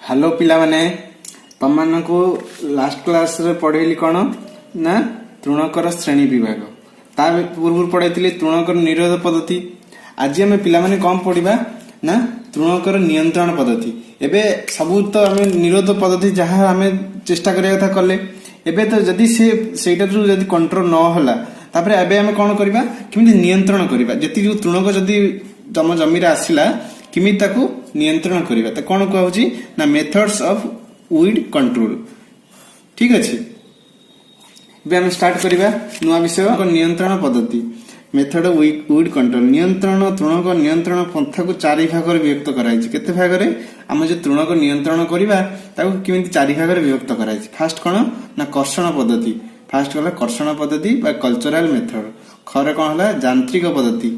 Hello पिला माने तम को लास्ट क्लास रे पढ़ेली कौन ना तृणकर श्रेणी विभाग ता पूर्व पढ़ाई तृणकर निरोध पद्धति। आज आम पिला माने कौन पढ़ा ना तृणकर नियंत्रण पद्धति। एबे सबू तो आम निरोध पद्धति जहाँ आम चेष्टा करिया कथा कले एबे तो जदि सेटा जदि कंट्रोल न होला तापरे एबे आम कौन करबा किमिति नियंत्रण करबा जति जो तृणक जदि तम जमी रे आसिला किमिति ताकू नियंत्रण करबा त कौन कहउची ना मेथड्स ऑफ वीड कंट्रोल। ठीक अछि एबे हम स्टार्ट करबा नुवा विषय नियंत्रण पद्धति मेथड वीड कंट्रोल। नियंत्रण तृणक नियंत्रण पंथा को चारि भाग रे विभक्त कराइछि। केते भाग रे हम जे तृणक नियंत्रण करबा ताकू किमिति चारि भाग रे विभक्त कराइछि। फर्स्ट कोन ना कर्षण पद्धति। फर्स्ट होला कर्षण पद्धति बा कल्चरल मेथड। खरे कोन होला यांत्रिक पद्धति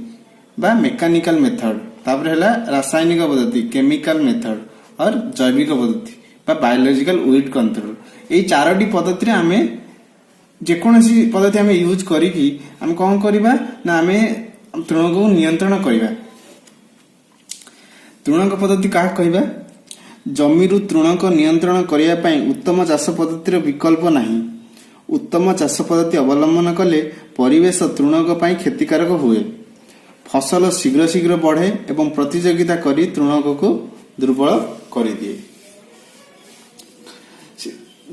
बा मेकानिकल मेथड। तापर होला रासायनिक पद्धति केमिकल मेथड और जैविक पद्धति बा बायोलॉजिकल वीड कंट्रोल। एई चारोटी पद्धति रे हमें जेकोसी पद्धति आम यूज करी आम कौन करवा ना आम तृणक को नियंत्रण करवा। तृणक पद्धति क्या कहवा जमीरु तृणक नियंत्रण करने उत्तम चाष पद्धतिर विकल्प नहीं। उत्तम चाष पद्धति अवलंबन कले परिवेश तृणक क्षतिकारक हुए। फसल शीघ्र शीघ्र बढ़े एवं प्रतियोगिता करी तृणक को दुर्बल कर दिए।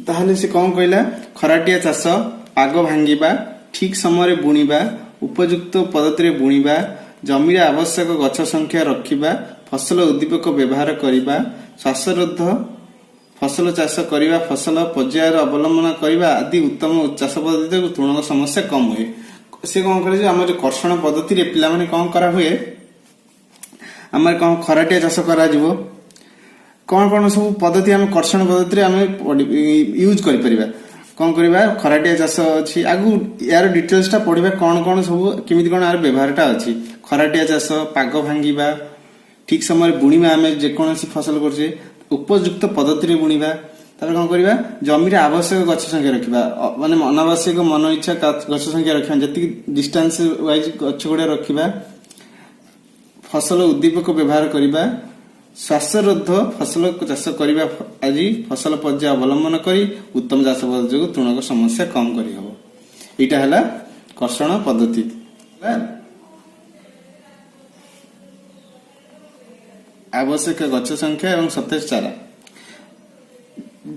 ताहले से कौन कहला खराटिया चाष पाग भांगिबा ठीक समय बुणीबा उपयुक्त पद्धति बुणीबा जमी आवश्यक गछ संख्या रखिबा फसल उद्दीपक व्यवहार करिबा श्वासरोध फसल चाष करिबा फसल पर्याय अवलंबन करिबा आदि उत्तम चाष पद्धति तृणक समस्या कम हुए। से कौन करे जे हमर कर्षण पद्धति रे पिला माने कौन करा हुए हमर कौन खराटिया चाष करा जिवो कौन कौन सब पद्धति आम कर्षण पद्धति आम यूज करिपरिबा कौन करबा खराटिया चाष अछि आगु यार डिटेल्स टा पढिबा कौन कौन सब किमिति कौन यार व्यवहारटा अछि। खराटिया चाष पाग भांगिबा ठीक समय बुणीबा आम जेकोसी फसल करछे उपयुक्त पद्धति रे बुणीबा तापर कौन करबा जमी रे आवश्यक गछ संख्या रखिबा माने अनावश्यक मन इच्छा गछ संख्या रखिबा जति डिस्टेंस वाइज गछ गुडा रखिबा फसल उद्दीपक व्यवहार करिबा श्वासरोध फसल चाष करबा आज फसल पर्याय अवलंबन करी उत्तम चाष पद्धति जो तृणक समस्या कम करी हबो। एटा हला कर्षण पद्धति। आवश्यक गछ संख्या एवं सतेज चारा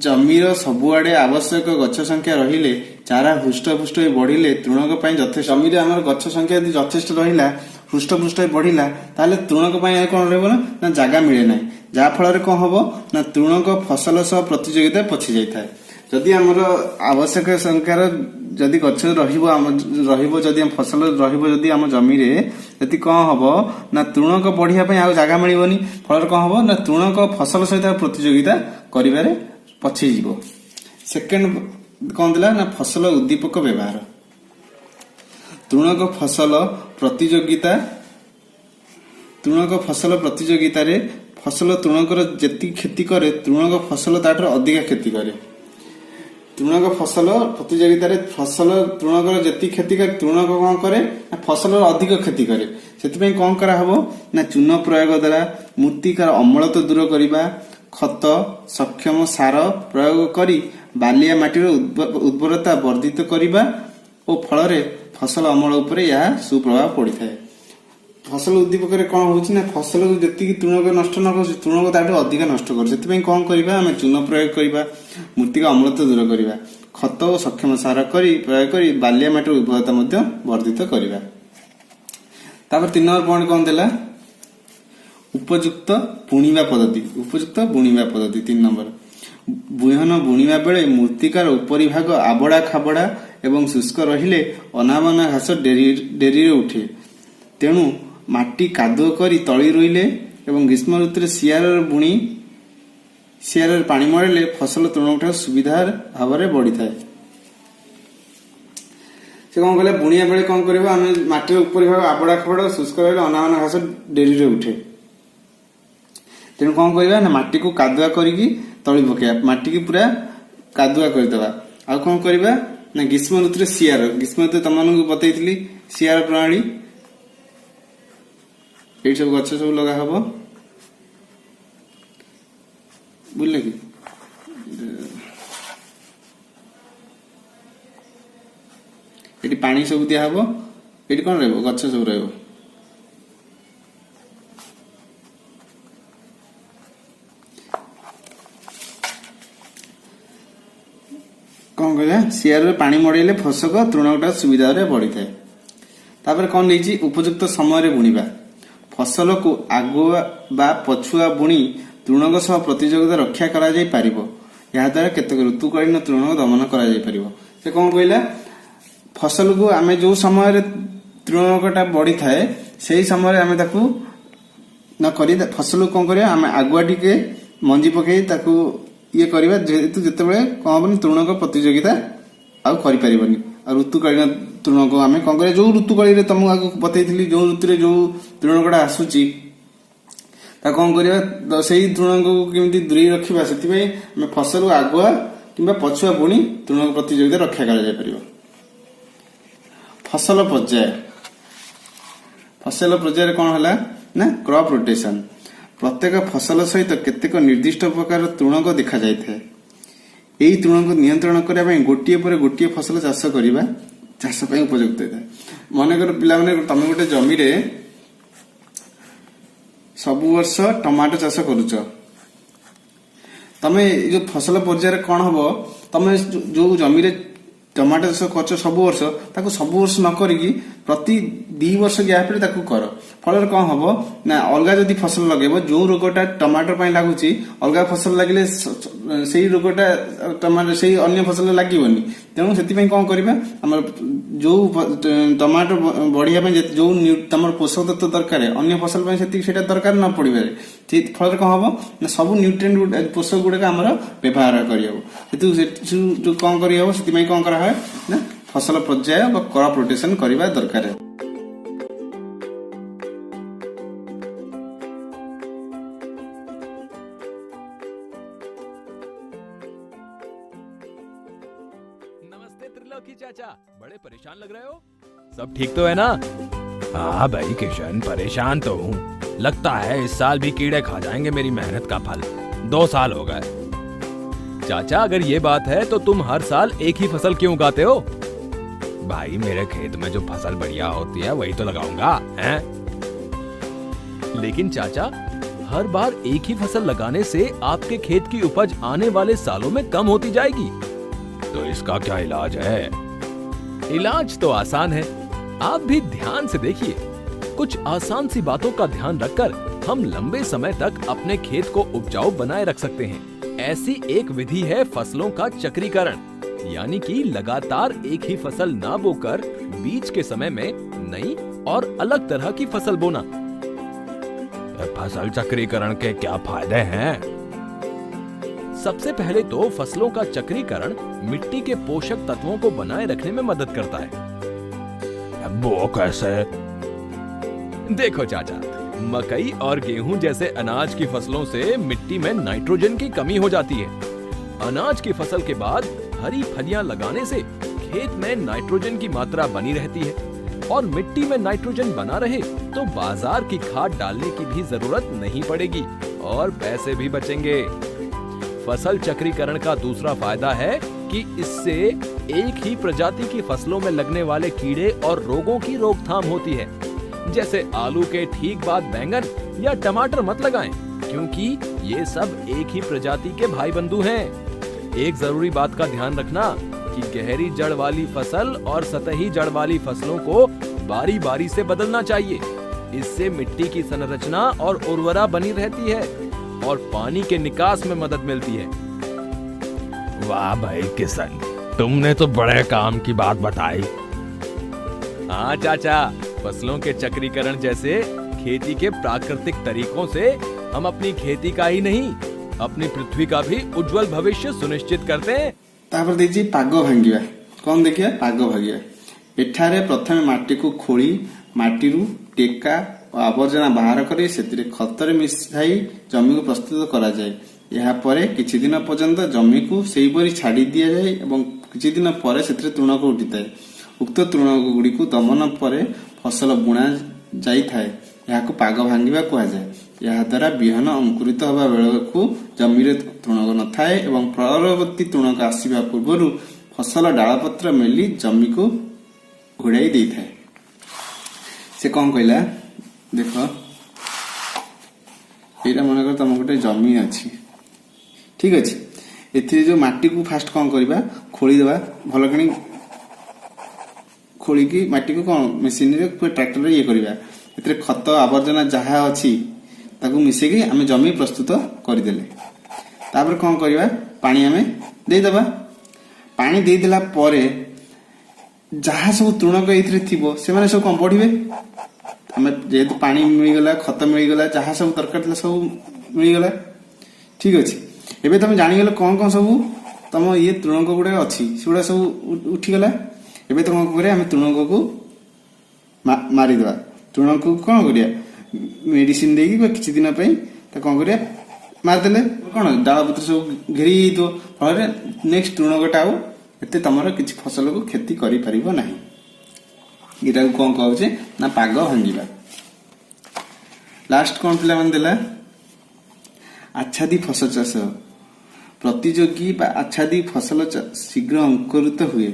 जमीर सबुआडे आवश्यक गछ संख्या रहिले चारा हृष्टपुष्ट बढ़िले तृणक यथेष्ट जमीर आम गछ संख्या यदि यथेष्ट रहिला हृष्टपुष्ट बढ़िला ताले तृणक कौन रहबो ना जागा मिले ना जहा फल कौन हम ना तृणक फसल सह प्रतियोगिता पछि जाइथाय। जदि आमर आवश्यक संख्यार जदि गछ रहिबो जदि फसल रहिबो जदि आम जमी रे जदि कौन हम ना तृणक बढ़िया पई आ जागा मिलिबोनी फल कौन हम ना तृणक फसल सहित प्रतियोगिता करिबारे पछि जिवो। सेकेंड कौन दिला ना फसल उद्दीपक व्यवहार तृणक फसल प्रतियोगिता रे फसल तृणकर जेति क्षति करे तृणक फसल ताटर अधिक क्षति करे। तृणक फसल प्रतियोगिता रे फसल तृणकर जेति क्षति करे तृणक कौन करे फसल अधिक क्षति करे। सेति कौन करा हबो ना चून प्रयोग द्वारा मृत्तिकार अम्लत्व दूर करिबा खत सक्षम सार प्रयोग करी बालिया माटीर उर्वरता वर्धित करिबा और फल रे फसल अमल उपरे यह सुप्रभाव पड़ी थाए। फसल उद्दीपक कौन होची ना फसल को जति तृणक नष्ट न कर तृणक ताठू अधिक नष्ट कर सेति कौन करबा हम चून प्रयोग करबा मृत्तिका अम्लत्व दूर करबा खत और सक्षम सार करी प्रयोग करी बालिया माटीर उर्वरता मध्य वर्धित करबा। तापर 3 नंबर पॉइंट कौन देला उपयुक्त बुणीबा पद्धति। उपयुक्त बुणीबा पद्धति 3 नंबर बिहन बुणीबा बेले मृत्तिकार उपरि भाग आबड़ा खाबड़ा एवं शुष्क रहिले अनावना घास डेरी उठे तेणु माटी कादुଅ करी तली रोइले एवं ग्रीष्म ऋतु सियार बुणी सियार पानी मरेले फसल तृणक सुविधा भाव में बढ़ी थाए। से कौन कहले बुणिया बेले कौन करबा हम माटी उपरि भाग आबड़ा खाबड़ा शुष्क रहिले अनावना घास डेरी उठे तेणु कौन करबा ना माटी को कादुआ करिकी तली पकेबा माटी की पूरा कादुआ करदेबा आ कौन करबा ना ग्रीष्म ऋतु सियार ग्रीष्म ऋतु तुमको बतैली सियार प्रणाली ये सब गछ सब लगा हबो ବୁଝିଲେ କି? ଏଠି ପାଣି ସବୁ ଦିଆହବ, ଏଠି କଣ ରହିବ? ଗଛ ସବୁ ରହିବ। କଣ କହିଲା? ସିଆରରେ ପାଣି ମଡେଇଲେ ଫସଲ ତୃଣଟା ସୁବିଧାରେ ବଢିଥାଏ। ତାପରେ କଣ ନେଇଛି? ଉପଯୁକ୍ତ ସମୟରେ ବୁଣିବା। ଫସଲକୁ ଆଗୁଆ ବା ପଛୁଆ ବୁଣି ତୃଣଙ୍କ ସହ ପ୍ରତିଯୋଗିତା ରକ୍ଷା କରାଯାଇ ପାରିବ। ଏହାଦ୍ୱାରା କେତେକ ଋତୁକାଳୀନ ତୃଣ ଦମନ କରାଯାଇ ପାରିବ। ସେ କଣ କହିଲା? ଫସଲକୁ ଆମେ ଯୋଉ ସମୟରେ ତୃଣଟା ବଢିଥାଏ ସେଇ ସମୟରେ ଆମେ ତାକୁ ନ କରି ଫସଲକୁ କଣ କରିବା? ଆମେ ଆଗୁଆ ଟିକେ ମଞ୍ଜି ପକେଇ ତାକୁ ଇଏ କରିବା, ଯେହେତୁ ଯେତେବେଳେ କଣ ହବନି ତୃଣଙ୍କ ପ୍ରତିଯୋଗିତା ଆଉ କରିପାରିବନି। ଆଉ ଋତୁକାଳୀନ ତୃଣକୁ ଆମେ କଣ କରିବା? ଯୋଉ ଋତୁକାଳୀରେ ତମକୁ ଆଗକୁ ବତେଇଥିଲି, ଯୋଉ ଋତୁରେ ଯୋଉ ତୃଣଟା ଆସୁଛି ତାକୁ କଣ କରିବା? ସେଇ ତୃଣକୁ କେମିତି ଦୂରେଇ ରଖିବା, ସେଥିପାଇଁ ଆମେ ଫସଲକୁ ଆଗୁଆ କିମ୍ବା ପଛୁଆ ବୁଣି ତୃଣ ପ୍ରତିଯୋଗିତା ରକ୍ଷା କରାଯାଇ ପାରିବ। ଫସଲ ପର୍ଯ୍ୟାୟ। ଫସଲ ପର୍ଯ୍ୟାୟରେ କଣ ହେଲା ନା କ୍ରପ ରୋଟେସନ। ପ୍ରତ୍ୟେକ ଫସଲ ସହିତ କେତେକ ନିର୍ଦ୍ଦିଷ୍ଟ ପ୍ରକାର ତୃଣକ ଦେଖାଯାଇଥାଏ। ଏହି ତୃଣକୁ ନିୟନ୍ତ୍ରଣ କରିବା ପାଇଁ ଗୋଟିଏ ପରେ ଗୋଟିଏ ଫସଲ ଚାଷ କରିବା ଚାଷ ପାଇଁ ଉପଯୁକ୍ତ ହୋଇଥାଏ। ମନେକର ପିଲାମାନେ, ତମେ ଗୋଟେ ଜମିରେ ସବୁ ବର୍ଷ ଟମାଟୋ ଚାଷ କରୁଛ। ତମେ ଯୋଉ ଫସଲ ପର୍ଯ୍ୟାୟରେ କଣ ହବ? ତମେ ଯୋଉ ଜମିରେ ଟମାଟୋ ଚାଷ କରୁଛ ସବୁ ବର୍ଷ, ତାକୁ ସବୁ ବର୍ଷ ନ କରିକି ପ୍ରତି 2 ବର୍ଷ ଗ୍ୟାପରେ ତାକୁ କର। ଫଳରେ କଣ ହବ ନା ଅଲଗା ଯଦି ଫସଲ ଲଗେଇବ, ଯୋଉ ରୋଗଟା ଟମାଟୋ ପାଇଁ ଲାଗୁଛି ଅଲଗା ଫସଲ ଲାଗିଲେ ସେଇ ରୋଗଟା ସେଇ ଅନ୍ୟ ଫସଲରେ ଲାଗିବନି। ତେଣୁ ସେଥିପାଇଁ କଣ କରିବା? ଆମର ଯୋଉ ଟମାଟୋ ବଢିବା ପାଇଁ ଯୋଉ ତମର ପୋଷକ ତତ୍ତ୍ୱ ଦରକାର ଅନ୍ୟ ଫସଲ ପାଇଁ ସେତିକି ସେଇଟା ଦରକାର ନ ପଡିପାରେ। ଫଳରେ କଣ ହବ ନା ସବୁ ନ୍ୟୁଟ୍ରିଏଣ୍ଟ ପୋଷକ ଗୁଡାକ ଆମର ବ୍ୟବହାର କରିହବ। ଯୋଉ କଣ କରିହବ, ସେଥିପାଇଁ କଣ କରାହୁଏ ନା ଫସଲ ପର୍ଯ୍ୟାୟ ବା କ୍ରପ ରୋଟେସନ କରିବା ଦରକାର। नमस्ते त्रिलोकी चाचा, बड़े परेशान लग रहे हो। सब ठीक तो है ना? हाँ भाई किशन, परेशान तो हूँ। लगता है इस साल भी कीड़े खा जाएंगे मेरी मेहनत का फल। 2 साल हो गए। चाचा अगर ये बात है तो तुम हर साल एक ही फसल क्यों उगाते हो? भाई मेरे खेत में जो फसल बढ़िया होती है वही तो लगाऊंगा, हैं? लेकिन चाचा हर बार एक ही फसल लगाने से आपके खेत की उपज आने वाले सालों में कम होती जाएगी। तो इसका क्या इलाज है? इलाज तो आसान है, आप भी ध्यान से देखिए। कुछ आसान सी बातों का ध्यान रखकर हम लंबे समय तक अपने खेत को उपजाऊ बनाए रख सकते हैं। ऐसी एक विधि है फसलों का चक्रीकरण, यानी कि लगातार एक ही फसल ना बोकर बीच के समय में नई और अलग तरह की फसल बोना। फसल चक्रीकरण के क्या फायदे हैं? सबसे पहले तो फसलों का चक्रीकरण मिट्टी के पोषक तत्वों को बनाए रखने में मदद करता है। वो कैसे? देखो चाचा, मकई और गेहूं जैसे अनाज की फसलों से मिट्टी में नाइट्रोजन की कमी हो जाती है। अनाज की फसल के बाद हरी फलियां लगाने से खेत में नाइट्रोजन की मात्रा बनी रहती है और मिट्टी में नाइट्रोजन बना रहे तो बाजार की खाद डालने की भी जरूरत नहीं पड़ेगी और पैसे भी बचेंगे। फसल चक्रीकरण का दूसरा फायदा है कि इससे एक ही प्रजाति की फसलों में लगने वाले कीड़े और रोगों की रोकथाम होती है। जैसे आलू के ठीक बाद बैंगन या टमाटर मत लगाएं, क्योंकि ये सब एक ही प्रजाति के भाई बंधु हैं। एक जरूरी बात का ध्यान रखना कि गहरी जड़ वाली फसल और सतही जड़ वाली फसलों को बारी बारी से बदलना चाहिए। इससे मिट्टी की संरचना और उर्वरा बनी रहती है और पानी के निकास में मदद मिलती है। वाह भाई किशन, तुमने तो बड़े काम की बात बताई। हाँ चाचा, फसलों के चक्रीकरण जैसे खेती के प्राकृतिक तरीकों से हम अपनी खेती का ही नहीं अपनी पृथ्वी का भी उज्जवल भविष्य सुनिश्चित करते हैं। तापर देखिए पाग भांगिया। कौन देखिए? पाग भांगिया। एठारे प्रथमे माटी को खोली माटीरू टेका और आवर्जना बाहर कर खतर मिसाई जमी को प्रस्तुत करा जाए। यह परे किछि दिन पर्यंत जमी को सेही परि छाड़ी दिया जाए एवं किछि दिन परे सेतिरे तृण को उठिଥାଏ। उक्त तृण गुड़ी को दमन परे फसल बुणा जाई थाए ଏହାକୁ ପାଗ ଭାଙ୍ଗିବା କୁହାଯାଏ। ଏହା ଦ୍ୱାରା ବିହନ ଅଙ୍କୁରିତ ହେବା ବେଳକୁ ଜମିରେ ତୃଣକ ନଥାଏ ଏବଂ ପରବର୍ତ୍ତୀ ତୃଣକ ଆସିବା ପୂର୍ବରୁ ଫସଲ ଡାଳପତ୍ର ମେଲି ଜମିକୁ ଘୋଡ଼ାଇ ଦେଇଥାଏ। ସେ କଣ କହିଲା ଦେଖ, ଏଇଟା ମନେକର ତମ ଗୋଟେ ଜମି ଅଛି, ଠିକ ଅଛି। ଏଥିରେ ଯୋଉ ମାଟିକୁ ଫାଷ୍ଟ କଣ କରିବା, ଖୋଳିଦେବା, ଭଲ କିଣି ଖୋଳିକି ମାଟିକୁ କଣ ମେସିନରେ ଟ୍ରାକ୍ଟରରେ ଇଏ କରିବା। ଏଥିରେ ଖତ ଆବର୍ଜନା ଯାହା ଅଛି ତାକୁ ମିଶେଇକି ଆମେ ଜମି ପ୍ରସ୍ତୁତ କରିଦେଲେ। ତାପରେ କଣ କରିବା, ପାଣି ଆମେ ଦେଇଦେବା। ପାଣି ଦେଇଦେଲା ପରେ ଯାହା ସବୁ ତୃଣକ ଏଇଥିରେ ଥିବ ସେମାନେ ସବୁ କଣ ବଢିବେ। ଆମେ ଯେହେତୁ ପାଣି ମିଳିଗଲା, ଖତ ମିଳିଗଲା, ଯାହା ସବୁ ଦରକାର ଥିଲା ସବୁ ମିଳିଗଲା, ଠିକ ଅଛି। ଏବେ ତମେ ଜାଣିଗଲ କଣ କଣ ସବୁ ତମ ଇଏ ତୃଣକ ଗୁଡାକ ଅଛି, ସେଗୁଡା ସବୁ ଉଠିଗଲା। ଏବେ ତ କଣ କରିବା, ଆମେ ତୃଣକକୁ ମାରିଦେବା। ତୃଣକୁ କଣ କରିବା, ମେଡିସିନ ଦେଇକି ବା କିଛି ଦିନ ପାଇଁ ତାକୁ କଣ କରିବା, ମାରିଦେଲେ କଣ ଡାଳପତ୍ର ସବୁ ଘେରି ହେଇଥିବ, ଫଳରେ ନେକ୍ସଟ ତୃଣକଟା ଆଉ ଏତେ ତମର କିଛି ଫସଲକୁ କ୍ଷତି କରିପାରିବ ନାହିଁ। ଏଟାକୁ କଣ କହୁଛେ ନା ପାଗ ଭାଙ୍ଗିବା। ଲାଷ୍ଟ କଣ ପିଲାମାନେ ଦେଲା, ଆଚ୍ଛାଦି ଫସଲ ଚାଷ। ପ୍ରତିଯୋଗୀ ବା ଆଚ୍ଛାଦି ଫସଲ ଶୀଘ୍ର ଅଙ୍କୁରିତ ହୁଏ,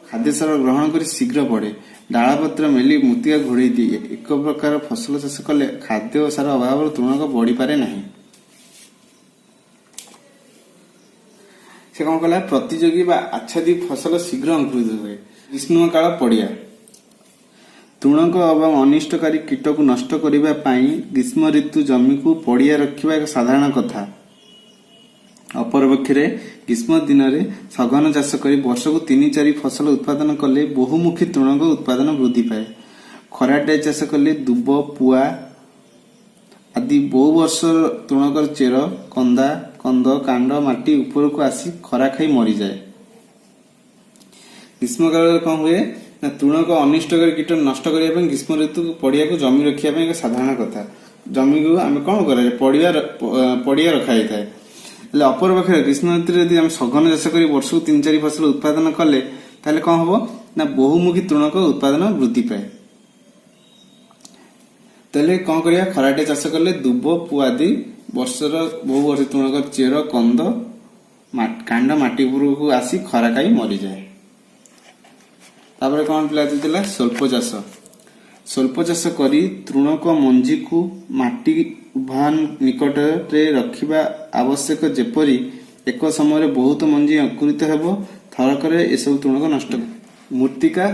ଖାଦ୍ୟସାର ଗ୍ରହଣ କରି ଶୀଘ୍ର ବଢେ, ଡାଳପତ୍ର ମେଲି ମୃତ୍ତିକା ଘୋଡ଼େଇ ଦିଏ। ଏକ ପ୍ରକାର ଫସଲ ଚାଷ କଲେ ଖାଦ୍ୟ ଓ ସାର ଅଭାବରୁ ତୃଣକ ବଢିପାରେ ନାହିଁ। ସେ କଣ କଲା, ପ୍ରତିଯୋଗୀ ବା ଆଚ୍ଛାଦି ଫସଲ ଶୀଘ୍ର ଅଙ୍କୁରିତ ହୁଏ। ଗ୍ରୀଷ୍ମକାଳ ପଡିଆ। ତୃଣକ ଏବଂ ଅନିଷ୍ଟକାରୀ କୀଟକୁ ନଷ୍ଟ କରିବା ପାଇଁ ଗ୍ରୀଷ୍ମ ଋତୁ ଜମିକୁ ପଡିଆ ରଖିବା ଏକ ସାଧାରଣ କଥା। ଅପରପକ୍ଷରେ ଗ୍ରୀଷ୍ମ ଦିନରେ ସଘନ ଚାଷ କରି ବର୍ଷକୁ 3-4 ଫସଲ ଉତ୍ପାଦନ କଲେ ବହୁମୁଖୀ ତୃଣକ ଉତ୍ପାଦନ ବୃଦ୍ଧି ପାଏ। ଖରାଟିଆ ଚାଷ କଲେ ଦୁବ, ପୁଆ ଆଦି ବହୁ ବର୍ଷ ତୃଣକର ଚେର, କନ୍ଦ, କାଣ୍ଡ, ମାଟି ଉପରକୁ ଆସି ଖରା ଖାଇ ମରିଯାଏ। ଗ୍ରୀଷ୍ମ କାଳରେ କଣ ହୁଏ ନା, ତୃଣକ ଅନିଷ୍ଟକାରୀ କୀଟ ନଷ୍ଟ କରିବା ପାଇଁ ଗ୍ରୀଷ୍ମ ଋତୁ ପଡିଆକୁ ଜମି ରଖିବା ପାଇଁ ଏକ ସାଧାରଣ କଥା। ଜମିକୁ ଆମେ କଣ କରାଯାଏ, ପଡିଆ ରଖାଯାଇଥାଏ। ହେଲେ ଅପରପକ୍ଷରେ ଗ୍ରୀଷ୍ମ ଋତୁରେ ଯଦି ଆମେ ସଘନ ଚାଷ କରି ବର୍ଷକୁ 3-4 ଫସଲ ଉତ୍ପାଦନ କଲେ ତାହେଲେ କଣ ହବ ନା, ବହୁମୁଖୀ ତୃଣକ ଉତ୍ପାଦନ ବୃଦ୍ଧି ପାଏ। ତାହେଲେ କଣ କରିବା, ଖରାଟିଆ ଚାଷ କଲେ ଦୁବ, ପୁଆ ଆଦି ବହୁ ବର୍ଷ ତୃଣକର ଚେର, କାଣ୍ଡ ମାଟି ଉପରକୁ ଆସି ଖରା ଖାଇ ମରିଯାଏ। ତାପରେ କଣ ପିଲା ଥିଲା, ସ୍ୱଳ୍ପ ଚାଷ। ସ୍ୱଳ୍ପ ଚାଷ କରି ତୃଣକ ମଞ୍ଜିକୁ ମାଟି ଉଭାନ ନିକଟରେ ରଖିବା ଆବଶ୍ୟକ, ଯେପରି ଏକ ସମୟରେ ବହୁତ ମଞ୍ଜି ଅଙ୍କୁରିତ ହେବ, ଥରକରେ ଏସବୁ ତୃଣକ ନଷ୍ଟ। ମୃତ୍ତିକା